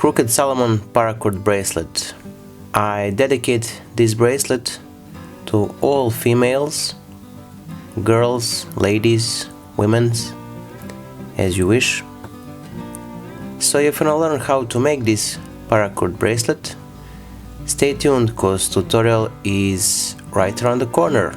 Crooked Salomon Paracord Bracelet. I dedicate this bracelet to all females, girls, ladies, women's, as you wish. So if you want to learn how to make this paracord bracelet, stay tuned, cause tutorial is right around the corner.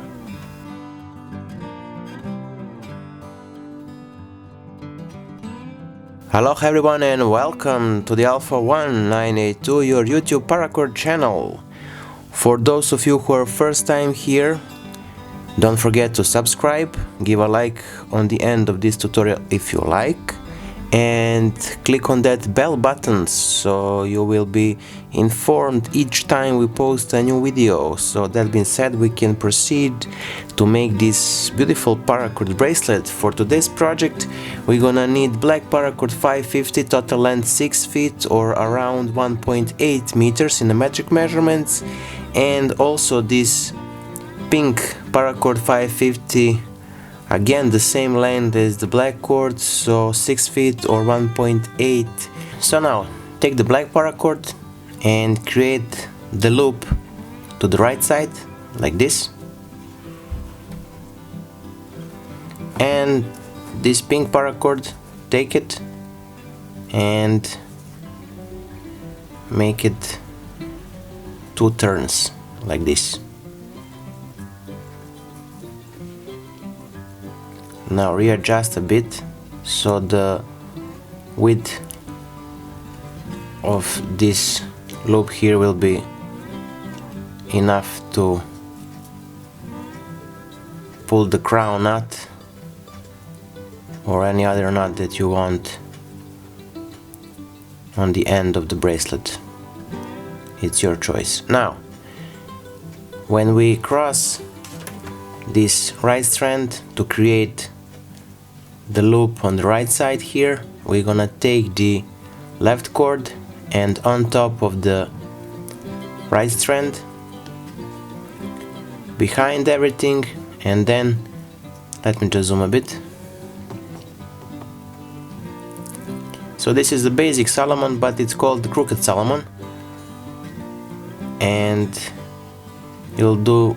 Aloha everyone and welcome to the Alpha One982, your YouTube paracord channel. For those of you who are first time here, don't forget to subscribe, give a like on the end of this tutorial if you like, and click on that bell button so you will be informed each time we post a new video. So that being said, we can proceed to make this beautiful paracord bracelet. For today's project we're gonna need black paracord 550, total length 6 feet or around 1.8 meters in the metric measurements, and also this pink paracord 550, again the same length as the black cord, so 6 feet or 1.8. So now take the black paracord and create the loop to the right side like this, and this pink paracord, take it and make it 2 turns like this. Now readjust a bit so the width of this loop here will be enough to pull the crown knot or any other knot that you want on the end of the bracelet. It's your choice. Now when we cross this right strand to create the loop on the right side here, we're gonna take the left cord and on top of the right strand, behind everything, and then let me just zoom a bit. So this is the basic Salomon, but it's called the Crooked Salomon, and you'll do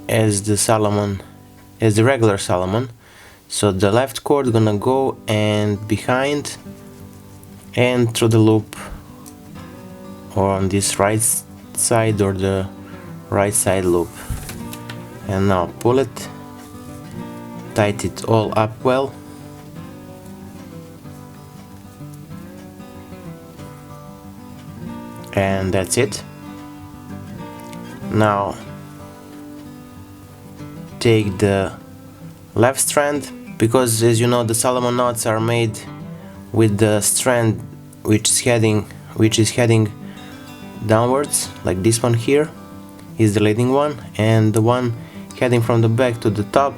as the Salomon, as the regular Salomon. So the left cord gonna go and behind and through the loop, or on this right side or the right side loop, and now pull it, tight it all up well, and that's it. Now take the left strand, because as you know the Salomon knots are made with the strand which is heading downwards, like this one here is the leading one, and the one heading from the back to the top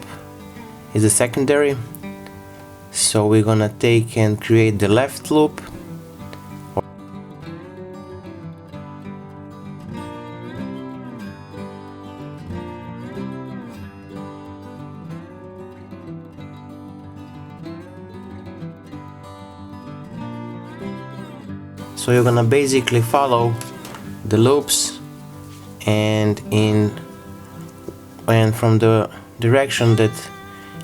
is the secondary. So we're gonna take and create the left loop. So you're gonna basically follow the loops, and from the direction that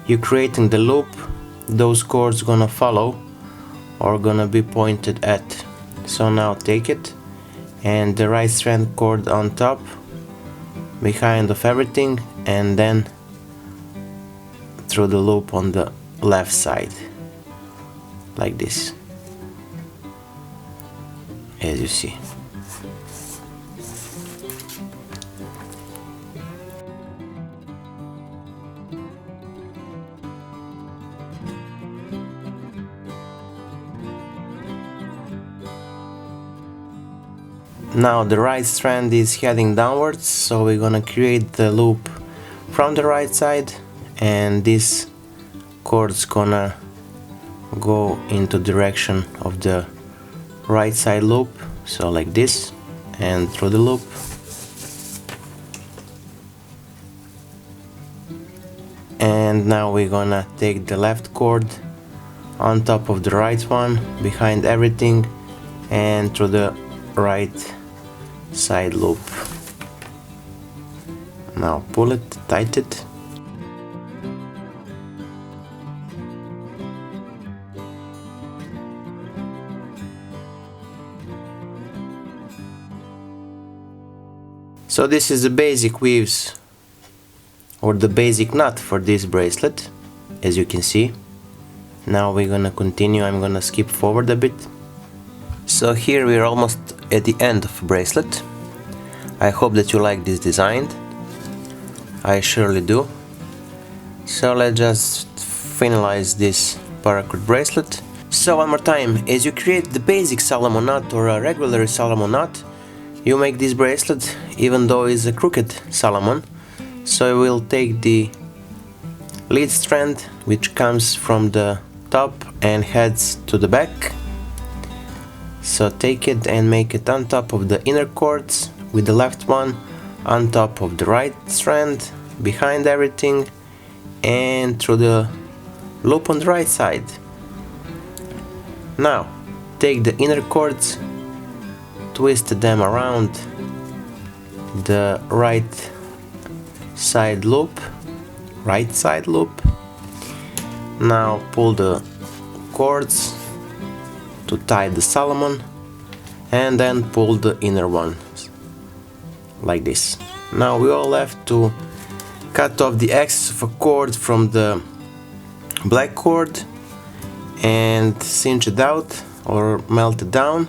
you're creating the loop, those cords gonna follow or gonna be pointed at. So now take it and the right strand cord on top, behind of everything, and then through the loop on the left side like this, as you see. Now the right strand is heading downwards, so we're gonna create the loop from the right side, and this cord's gonna go into direction of the right side loop, so like this, and through the loop. And now we're gonna take the left cord on top of the right one, behind everything, and through the right side loop. Now pull it, tighten it. So this is the basic weaves or the basic knot for this bracelet, as you can see. Now we're gonna continue. I'm gonna skip forward a bit. So here we're almost at the end of the bracelet. I hope that you like this design. I surely do. So let's just finalize this paracord bracelet. So one more time, as you create the basic Solomon knot or a regular Solomon knot, you make this bracelet even though it's a crooked Solomon. So we'll take the lead strand which comes from the top and heads to the back. So take it and make it on top of the inner cords with the left one, on top of the right strand, behind everything, and through the loop on the right side. Now take the inner cords, twist them around the right side loop, Now pull the cords to tie the Solomon and then pull the inner one like this. Now we all have to cut off the excess of a cord from the black cord and cinch it out or melt it down,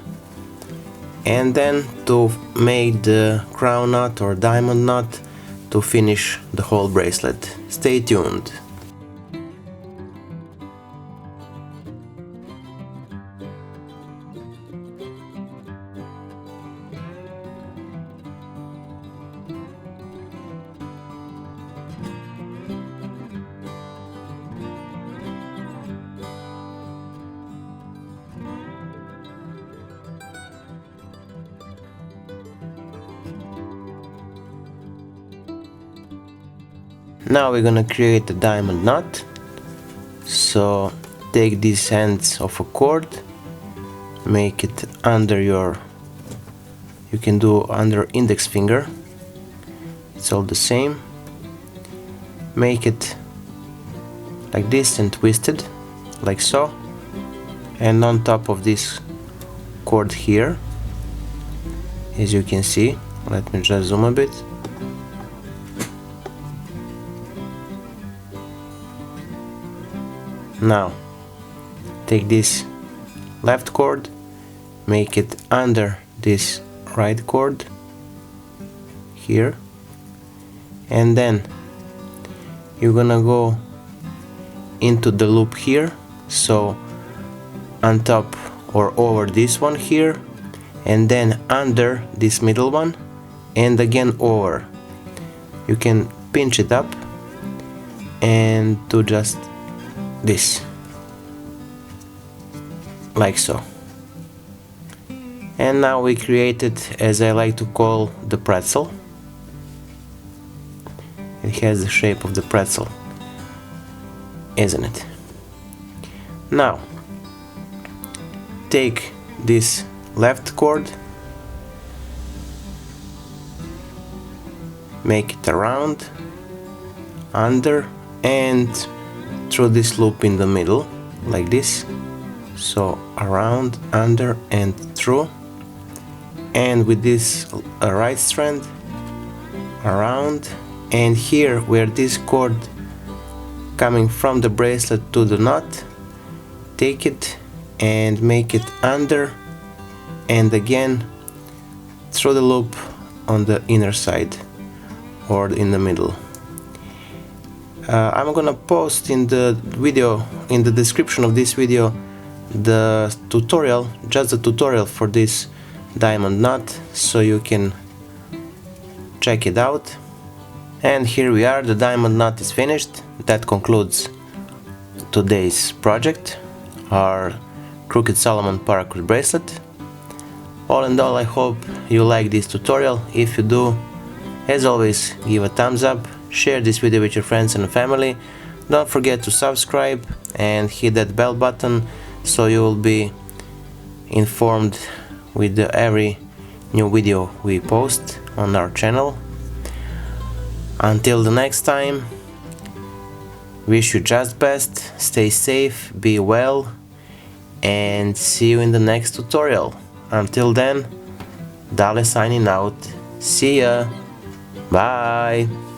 and then to make the crown knot or diamond knot to finish the whole bracelet. Stay tuned. Now we're gonna create a diamond knot. So take these ends of a cord, make it under your, you can do under index finger, it's all the same. Make it like this and twist it like so, and on top of this cord here, as you can see, let me just zoom a bit. Now take this left cord, make it under this right cord here, and then you're gonna go into the loop here, so on top or over this one here, and then under this middle one, and again over. You can pinch it up and do just this, like so. And now we created, as I like to call, the pretzel. It has the shape of the pretzel, isn't it? Now take this left cord, make it around, under, and through this loop in the middle, like this. So around, under, and through, and with this right strand around, and here where this cord coming from the bracelet to the knot, take it and make it under, and again through the loop on the inner side or in the middle. I'm gonna post in the video, in the description of this video, the tutorial, just the tutorial for this diamond knot, so you can check it out. And here we are, the diamond knot is finished. That concludes today's project, our Crooked Solomon Paracord bracelet. All in all, I hope you like this tutorial. If you do, as always, give a thumbs up, share this video with your friends and family. Don't forget to subscribe and hit that bell button so you will be informed with every new video we post on our channel. Until the next time, wish you just best, stay safe, be well, and see you in the next tutorial. Until then, Dale signing out. See ya. Bye.